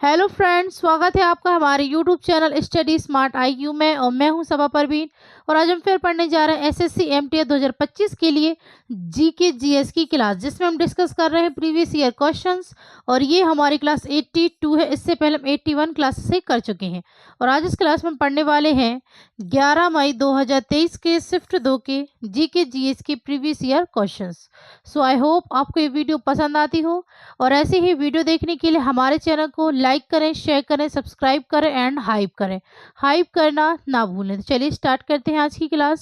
Hello friends, स्वागत है आपका हमारे YouTube channel study smart IQ में। और मैं हूं सबा परवीन। और आज हम फिर पढ़ने जा रहे हैं SSC MTS 2025 के लिए जीके जीएस की क्लास, जिसमें हम डिस्कस कर रहे हैं प्रीवियस ईयर क्वेश्चंस। और ये हमारी क्लास 82 है। इससे पहले हम 81 क्लासेस से कर चुके हैं। और आज इस क्लास में हम पढ़ने वाले हैं 11 मई 2023 के शिफ्ट 2 के जीके जीएस के previous year questions. So I hope आपको ये वीडियो पसंद आती हो। और ऐसे ही वीडियो देखने के लिए हमारे चैनल को लाइक करें, शेयर करें, सब्सक्राइब करें एंड हाइप करें। हाइप करना ना भूलें। तो चलिए स्टार्ट करते हैं आज की क्लास।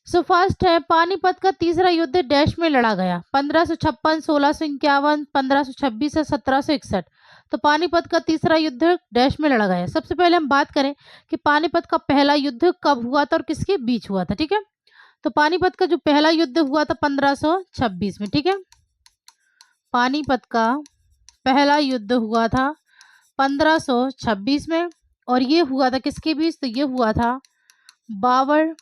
सो फर्स्ट है, पानीपत का तीसरा युद्ध डैश में लड़ा गया। 1556, 1651, 1526 या 1761। तो पानीपत का तीसरा युद्ध डैश में लड़ा गया। सबसे पहले हम बात करें कि पानीपत का पहला युद्ध कब हुआ था और किसके बीच हुआ था। ठीक है, तो पानीपत का जो पहला युद्ध हुआ था 1526 में। ठीक है, पानीपत का पहला युद्ध हुआ था 1526 में। और ये हुआ था किसके बीच? तो ये हुआ था बाबर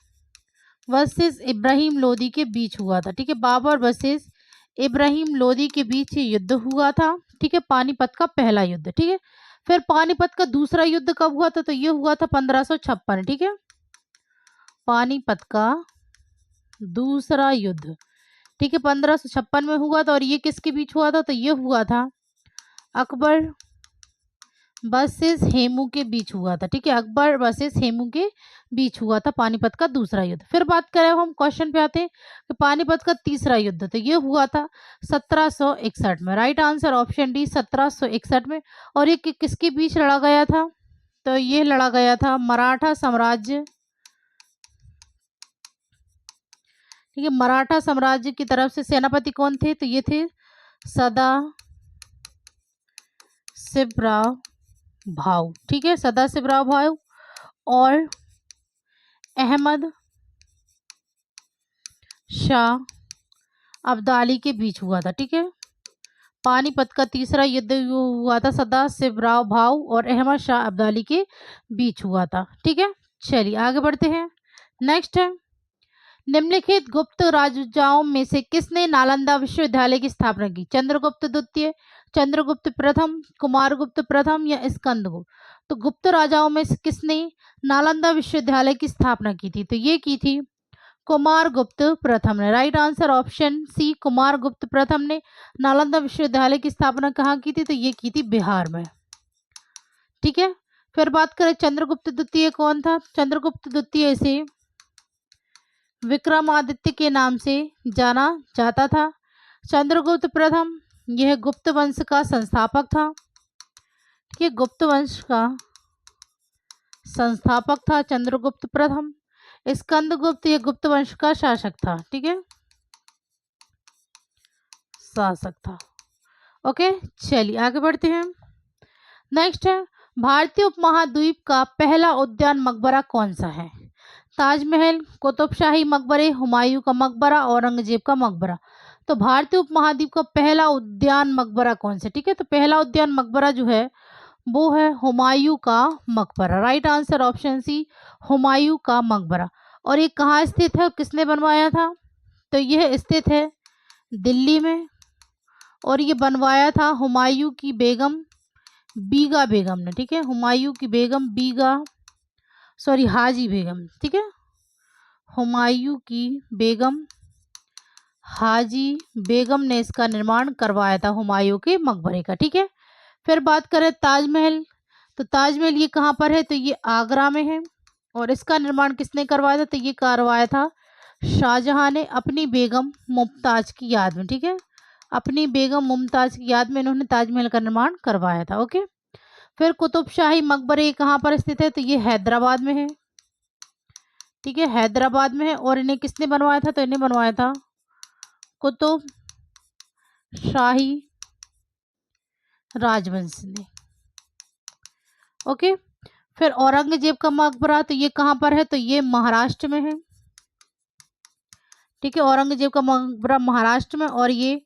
वर्सेस इब्राहिम लोदी के बीच हुआ था। ठीक है, बाबर वर्सेस इब्राहिम लोदी के बीच ये युद्ध हुआ था। ठीक है, पानीपत का पहला युद्ध। ठीक है, फिर पानीपत का दूसरा युद्ध कब हुआ था? तो ये हुआ था 1556। ठीक है, पानीपत का दूसरा युद्ध, ठीक है, 1556 में हुआ था। और ये किसके बीच हुआ था? तो ये हुआ था अकबर वर्सेस हेमू के बीच हुआ था। ठीक है, अकबर वर्सेस हेमू के बीच हुआ था पानीपत का दूसरा युद्ध। फिर बात करें, हम क्वेश्चन पे आते हैं कि पानीपत का तीसरा युद्ध, तो ये हुआ था 1761 में। राइट आंसर ऑप्शन डी, 1761 में। और ये किसके बीच लड़ा गया था? तो ये लड़ा गया था मराठा साम्राज्य, ठीक है, मराठा साम्राज्य की तरफ से। सेनापति कौन थे? तो ये थे सदा शिवराव भाऊ। ठीक है, सदा शिवराव भाऊ और अहमद शाह अब्दाली के बीच हुआ था। ठीक है, पानीपत का तीसरा युद्ध हुआ था सदा शिवराव भाऊ और अहमद शाह अब्दाली के बीच हुआ था। ठीक है, चलिए आगे बढ़ते हैं। नेक्स्ट है, निम्नलिखित गुप्त राजाओं में से किसने नालंदा विश्वविद्यालय की स्थापना की? चंद्रगुप्त द्वितीय, चंद्रगुप्त प्रथम, कुमारगुप्त प्रथम या स्कंदगुप्त? तो गुप्त राजाओं में से किसने नालंदा विश्वविद्यालय की स्थापना की थी? तो ये की थी कुमारगुप्त प्रथम ने। Right answer option C, Kumaragupta प्रथम ने नालंदा विश्वविद्यालय की स्थापना कहाँ की थी? तो ये की थी बिहार में। ठीक है, फिर बात करें चंद्रगुप्त द्वितीय कौन था? चंद्रगुप्त द्वितीय से विक्रमादित्य के नाम से जाना जाता था। चंद्रगुप्त प्रथम यह गुप्त वंश का संस्थापक था। ठीक है, गुप्त वंश का संस्थापक था चंद्रगुप्त प्रथम। स्कंदगुप्त यह गुप्त वंश का शासक था। ठीक है, शासक था। ओके, चलिए आगे बढ़ते हैं। नेक्स्ट है, भारतीय उपमहाद्वीप का पहला उद्यान मकबरा कौन सा है? ताजमहल, कुतुबशाही मकबरे, हुमायूं का मकबरा, औरंगजेब का मकबरा। तो भारतीय उपमहाद्वीप का पहला उद्यान मकबरा कौन सा? ठीक है, तो पहला उद्यान मकबरा जो है वो है हुमायूं का मकबरा। Right answer option C, Humayun का मकबरा। और ये कहाँ स्थित है और किसने बनवाया था? तो यह स्थित है दिल्ली में। और ये बनवाया था हुमायूं की बेगम बीगा बेगम ने। ठीक है, हुमायूं की बेगम हाजी बेगम। ठीक है, हुमायूं की बेगम हाजी बेगम ने इसका निर्माण करवाया था, हुमायूं के मकबरे का। ठीक है, फिर बात करें ताजमहल, तो ताजमहल ये कहाँ पर है? तो ये आगरा में है। और इसका निर्माण किसने करवाया था? तो ये करवाया था शाहजहां ने अपनी बेगम मुमताज की याद में। ठीक है, अपनी बेगम मुमताज की याद में इन्होंने ताजमहल का निर्माण करवाया था। ओके, फिर कुतुबशाही मकबरे कहाँ पर स्थित है? तो ये हैदराबाद में है। ठीक है, हैदराबाद में है। और इन्हें किसने बनवाया था? तो इन्हें बनवाया था कुतुब शाही राजवंश ने। ओके, फिर औरंगजेब का मकबरा, तो ये कहाँ पर है? तो ये महाराष्ट्र में है। ठीक है, औरंगजेब का मकबरा महाराष्ट्र में। और ये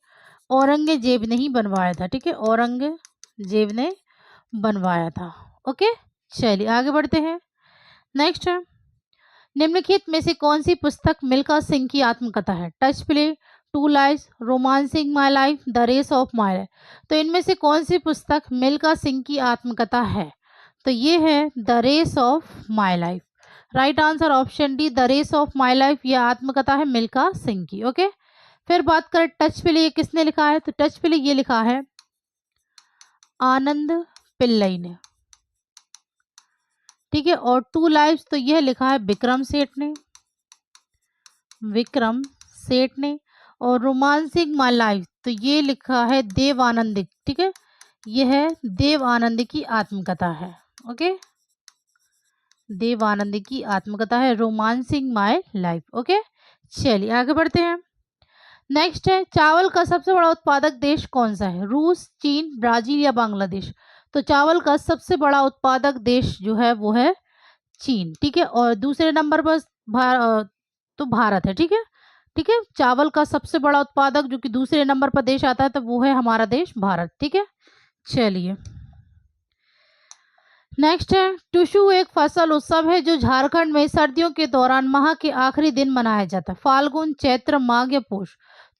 औरंगजेब ने ही बनवाया था। ठीक है, औरंगजेब ने बनवाया था। ओके, चलिए आगे बढ़ते हैं। नेक्स्ट है, निम्नलिखित में से कौन सी पुस्तक मिल्खा सिंह की आत्मकथा है? Touch play, two lives, romancing my life, the race of my life. तो इनमें से कौन सी पुस्तक मिल्खा सिंह की आत्मकथा है? तो ये है the race of my life. Right answer option D, the race of my life, यह आत्मकथा है मिल्खा सिंह की। ओके, फिर बात करें टच पिल्ले, ये किसने लिखा है? तो टच पिल्ले ये लिखा है आनंद पिल्लई ने, ठीक है। और टू लाइव्स तो यह लिखा है विक्रम सेठ ने, विक्रम सेठ ने। और रोमांसिंग माई लाइफ तो ये लिखा है देव आनंद, ठीक है, यह है देव आनंद की आत्मकथा है। ओके, देव आनंद की आत्मकथा है रोमांसिंग माई लाइफ। ओके, चलिए आगे बढ़ते हैं। नेक्स्ट है चावल का सबसे बड़ा उत्पादक देश कौन सा है? रूस, चीन, ब्राजील या बांग्लादेश? तो चावल का सबसे बड़ा उत्पादक देश जो है वो है चीन, ठीक है। और दूसरे नंबर पर तो भारत है, ठीक है, ठीक है। चावल का सबसे बड़ा उत्पादक जो कि दूसरे नंबर पर देश आता है तो वो है हमारा देश भारत, ठीक है। चलिए नेक्स्ट है टुसु एक फसल उत्सव है जो झारखंड में सर्दियों के दौरान माह के आखिरी दिन मनाया जाता है, फाल्गुन, चैत्र, माघ या पोष।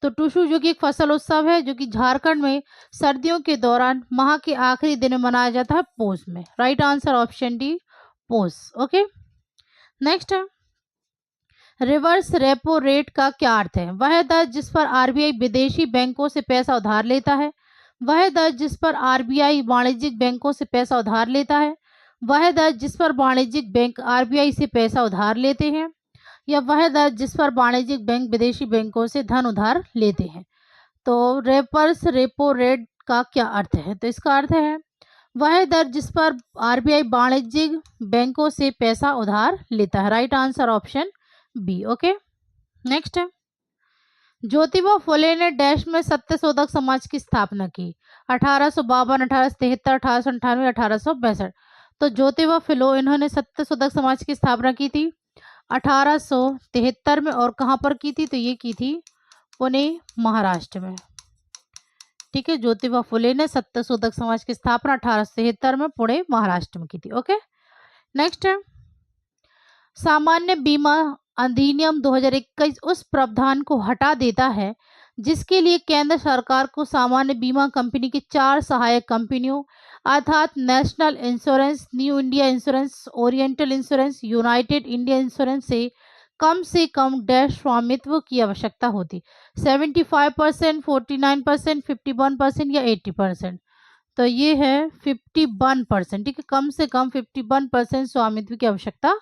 तो टुसु जो कि एक फसल उत्सव है जो कि झारखंड में सर्दियों के दौरान माह के आखिरी दिन में मनाया जाता है पोष में। राइट आंसर ऑप्शन डी, पोष। ओके, नेक्स्ट है रिवर्स रेपो रेट का क्या अर्थ है? वह दर जिस पर आरबीआई विदेशी बैंकों से पैसा उधार लेता है, वह दर जिस पर आरबीआई वाणिज्यिक बैंकों से पैसा उधार लेता है, वह दर जिस पर वाणिज्यिक बैंक आरबीआई से पैसा उधार लेते हैं, या वह दर जिस पर वाणिज्यिक बैंक विदेशी बैंकों से धन उधार लेते हैं। तो रिवर्स रेपो रेट का क्या अर्थ है? तो इसका अर्थ है वह दर जिस पर आरबीआई वाणिज्यिक बैंकों से पैसा उधार लेता है। Right answer option B. Okay, next है ज्योतिबा फुले ने डैश में सत्यशोधक समाज की स्थापना की, 1852, 1873, 1898, 1862। तो ज्योतिबा फुले इन्होंने सत्यशोधक समाज की स्थापना की थी 1873 में। और कहाँ पर की थी? तो ये की थी पुणे महाराष्ट्र में, ठीक है। ज्योतिबा फुले ने सत्यशोधक समाज की स्थापना 1873 में पुणे महाराष्ट्र में की थी। ओके, नेक्स्ट है सामान्य बीमा अधिनियम 2021 उस प्रावधान को हटा देता है जिसके लिए केंद्र सरकार को सामान्य बीमा कंपनी की 4 सहायक कंपनियों अर्थात national insurance, new India insurance, oriental insurance, United India insurance से कम डैश स्वामित्व की आवश्यकता होती, 75%, 49%, 51% या 80%। तो ये है 51%, ठीक है, कम से कम 51% स्वामित्व की आवश्यकता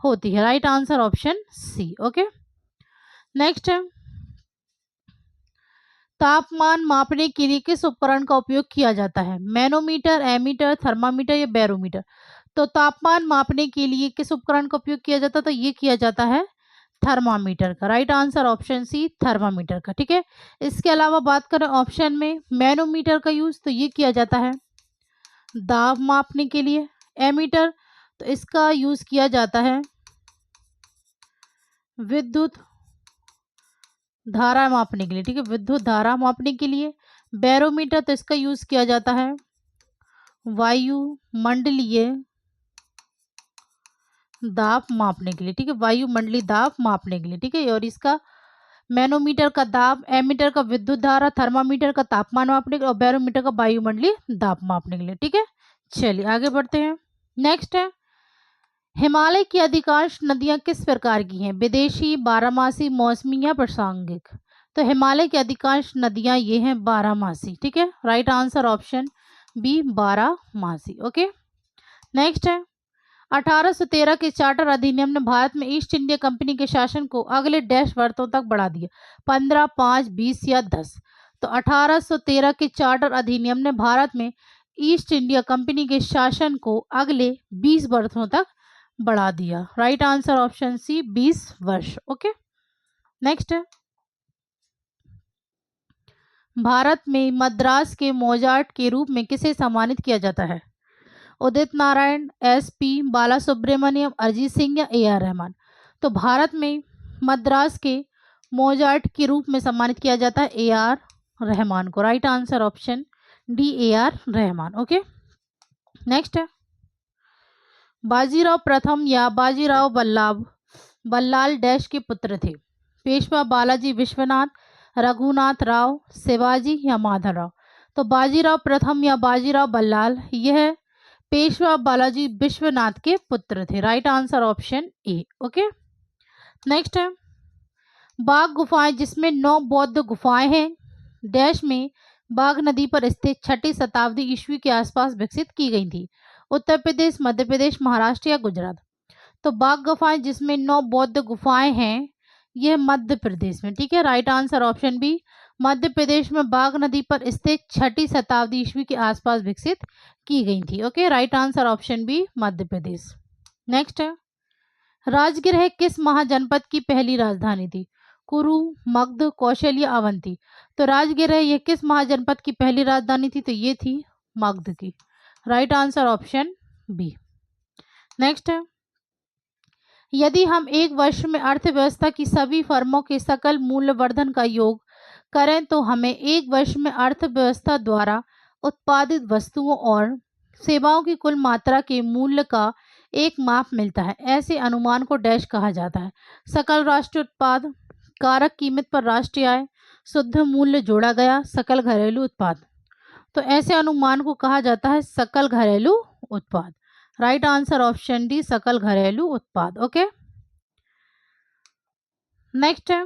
होती है। Right answer option C. Okay, next है तापमान मापने के लिए किस उपकरण का उपयोग किया जाता है? मैनोमीटर, एमीटर, थर्मामीटर या बैरोमीटर? तो तापमान मापने के लिए किस उपकरण का उपयोग किया जाता है? तो ये किया जाता है थर्मामीटर का। Right answer option C, thermometer का, ठीक है। इसके अलावा बात करें ऑप्शन में मैनोमीटर का यूज, तो ये किया जाता है दाब मापने के लिए। एमीटर तो इसका यूज किया जाता है विद्युत धारा मापने के लिए, ठीक है, विद्युत धारा मापने के लिए। बैरोमीटर तो इसका यूज किया जाता है वायुमंडलीय दाब मापने के लिए, ठीक है, वायुमंडलीय दाब मापने के लिए, ठीक है। और इसका मैनोमीटर का दाब, एमीटर का विद्युत धारा, थर्मामीटर का तापमान मापने के लिए और बैरोमीटर का वायुमंडलीय दाब मापने के लिए, ठीक है। चलिए आगे बढ़ते हैं। नेक्स्ट है हिमालय की अधिकांश नदियां किस प्रकार की हैं? विदेशी, बारहमासी, मौसमी या प्रासंगिक? तो हिमालय की अधिकांश नदियां ये हैं बारहमासी, ठीक है। राइट आंसर ऑप्शन बी, बारहमासी। ओके, नेक्स्ट है 1813 के चार्टर अधिनियम ने भारत में ईस्ट इंडिया कंपनी के शासन को अगले डैश वर्षों तक बढ़ा दिया, 15, 5, 20 या 10? तो 1813 के चार्टर अधिनियम ने भारत में ईस्ट इंडिया कंपनी के शासन को अगले 20 वर्षों तक बढ़ा दिया। राइट आंसर ऑप्शन सी, 20 वर्ष। ओके, नेक्स्ट है भारत में मद्रास के मोजार्ट के रूप में किसे सम्मानित किया जाता है? उदित नारायण, एसपी बालासुब्रमण्यम, अरिजीत सिंह या AR रहमान? तो भारत में मद्रास के मोजार्ट के रूप में सम्मानित किया जाता है AR रहमान को। Right answer option D, AR Rahman. Okay, next है बाजीराव प्रथम या बाजीराव बल्लाल डैश के पुत्र थे? पेशवा बालाजी विश्वनाथ, रघुनाथ राव, शिवाजी या माधवराव। तो बाजीराव प्रथम या बाजीराव बल्लाल यह पेशवा बालाजी विश्वनाथ के पुत्र थे। Right answer option A. Okay, next है बाघ गुफाएं, जिसमें 9 बौद्ध गुफाएं हैं, डैश में बाघ नदी पर स्थित 6ठी शताब्दी ईस्वी के आसपास विकसित की गई थी। उत्तर प्रदेश, मध्य प्रदेश, महाराष्ट्र या गुजरात। तो बाघ गुफाएं जिसमें 9 बौद्ध गुफाएं हैं, यह मध्य प्रदेश में। ठीक है, right answer option B, Madhya प्रदेश में बाघ नदी पर स्थित 6ठी शताब्दी ईस्वी के आसपास विकसित की गई थी। Okay, right answer option B, Madhya Pradesh. Next है राजगृह किस महाजनपद की पहली राजधानी थी? कुरु, मगध, कौशल या अवंती। तो राजगृह यह किस महाजनपद की पहली राजधानी थी? तो ये थी मगध की। Right answer option B. Next है यदि हम एक वर्ष में अर्थव्यवस्था की सभी फर्मों के सकल मूल्यवर्धन का योग करें तो हमें एक वर्ष में अर्थव्यवस्था द्वारा उत्पादित वस्तुओं और सेवाओं की कुल मात्रा के मूल्य का एक माप मिलता है। ऐसे अनुमान को डैश कहा जाता है? सकल राष्ट्रीय उत्पाद, कारक कीमत पर राष्ट्रीय आय, शुद्ध मूल्य जोड़ा गया, सकल घरेलू उत्पाद। तो ऐसे अनुमान को कहा जाता है सकल घरेलू उत्पाद। राइट आंसर ऑप्शन डी, सकल घरेलू उत्पाद। ओके, नेक्स्ट है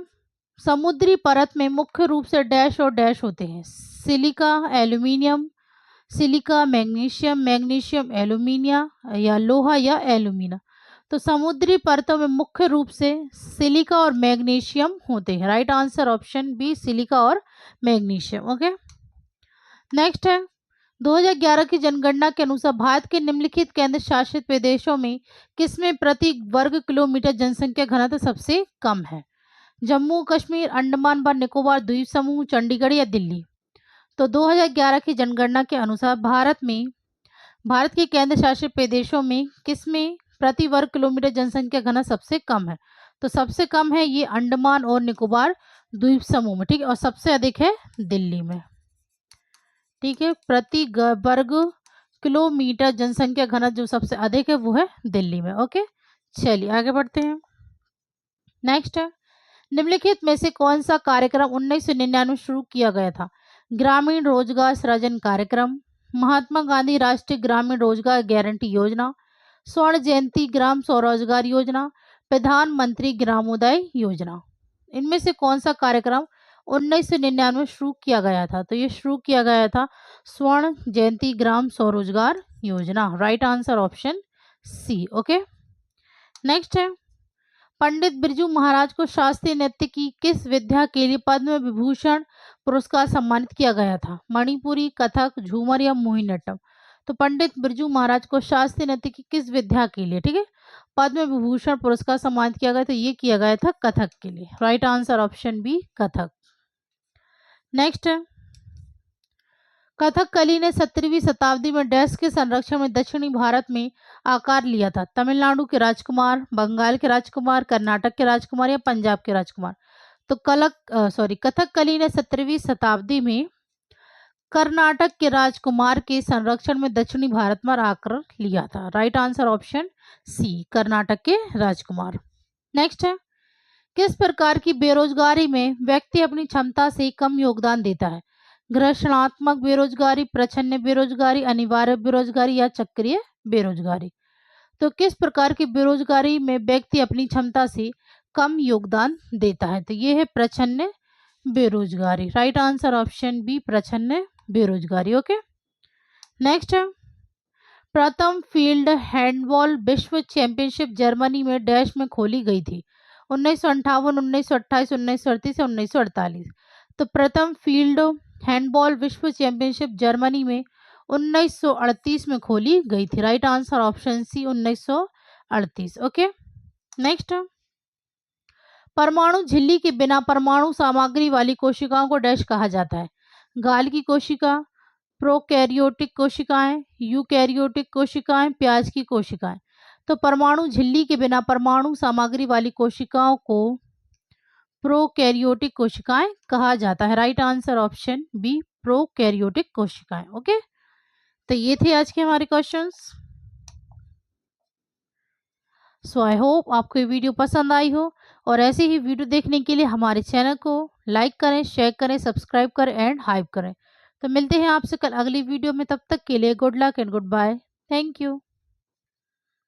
समुद्री परत में मुख्य रूप से डैश और डैश होते हैं? Silica, aluminium, silica magnesium, magnesium alumina या लोहा या एल्यूमिना। तो समुद्री परतों में मुख्य रूप से सिलिका और मैग्नीशियम होते हैं। Right answer option B, silica और मैग्नीशियम। ओके, नेक्स्ट है 2011 की जनगणना के अनुसार भारत के निम्नलिखित केंद्र शासित प्रदेशों में किसमें प्रति वर्ग किलोमीटर जनसंख्या घनत्व सबसे कम है? जम्मू कश्मीर, अंडमान व निकोबार द्वीप समूह, चंडीगढ़ या दिल्ली। तो 2011 की जनगणना के अनुसार भारत के केंद्र शासित प्रदेशों में किसमें प्रति वर्ग किलोमीटर जनसंख्या घनत्व सबसे कम है? तो सबसे कम है ये अंडमान और निकोबार द्वीप समूह में। ठीक है, और सबसे अधिक है दिल्ली में। ठीक है, प्रति वर्ग किलोमीटर जनसंख्या घनत्व जो सबसे अधिक है वो है दिल्ली में। ओके, चलिए आगे बढ़ते हैं। नेक्स्ट है निम्नलिखित में से कौन सा कार्यक्रम 1999 शुरू किया गया था? ग्रामीण रोजगार सृजन कार्यक्रम, महात्मा गांधी राष्ट्रीय ग्रामीण रोजगार गारंटी योजना, स्वर्ण जयंती ग्राम स्वरोजगार योजना, प्रधानमंत्री ग्रामोदय योजना। इनमें से कौन सा कार्यक्रम 1999 शुरू किया गया था? तो ये शुरू किया गया था स्वर्ण जयंती Gram Swarozgar Yojana. Right answer option C. Okay, next है पंडित बिरजू महाराज को शास्त्रीय नृत्य की किस विद्या के लिए पद्म विभूषण पुरस्कार सम्मानित किया गया था? मणिपुरी, कथक, झूमर या मोहिनीअट्टम। तो पंडित बिरजू महाराज को शास्त्रीय नृत्य की किस विद्या के लिए, ठीक है, पद्म विभूषण पुरस्कार सम्मानित किया गया? तो ये किया गया था कथक के लिए। Right answer option B, Kathak. Next है कथकली ने 17वीं शताब्दी में डैश के संरक्षण में दक्षिणी भारत में आकार लिया था? तमिलनाडु के राजकुमार, बंगाल के राजकुमार, कर्नाटक के राजकुमार या पंजाब के राजकुमार। तो कथकली ने 17वीं शताब्दी में कर्नाटक के राजकुमार के संरक्षण में दक्षिणी भारत में आकर लिया था। Right answer option C, Karnataka के राजकुमार। नेक्स्ट है किस प्रकार की बेरोजगारी में व्यक्ति अपनी क्षमता से कम योगदान देता है? घर्षणात्मक बेरोजगारी, प्रच्छन्न बेरोजगारी, अनिवार्य बेरोजगारी या चक्रीय बेरोजगारी। तो किस प्रकार की बेरोजगारी में व्यक्ति अपनी क्षमता से कम योगदान देता है? तो ये है प्रच्छन्न बेरोजगारी। राइट आंसर ऑप्शन बी, प्रच्छन्न बेरोजगारी। ओके, नेक्स्ट है प्रथम फील्ड हैंडबॉल विश्व चैंपियनशिप जर्मनी में डैश में खोली गई थी? 1958, 1928, 1938 या 1948। तो प्रथम फील्ड हैंडबॉल विश्व चैंपियनशिप जर्मनी में 1938 में खोली गई थी। Right answer option C, 1938। Okay, next परमाणु झिल्ली के बिना परमाणु सामग्री वाली कोशिकाओं को डैश कहा जाता है? गाल की कोशिका, प्रोकैरियोटिक कोशिकाएं, यूकैरियोटिक कोशिकाएं, प्याज की कोशिकाएं। तो परमाणु झिल्ली के बिना परमाणु सामग्री वाली कोशिकाओं को प्रोकैरियोटिक कोशिकाएं कहा जाता है। Right answer option B, prokaryotic कोशिकाएं। ओके, तो ये थे आज के हमारे क्वेश्चंस। सो आई होप आपको ये वीडियो पसंद आई हो, और ऐसे ही वीडियो देखने के लिए हमारे चैनल को लाइक करें, शेयर करें, सब्सक्राइब करें एंड हाइप करें। तो मिलते हैं आपसे कल अगली वीडियो में, तब तक के लिए good luck and goodbye. Thank you.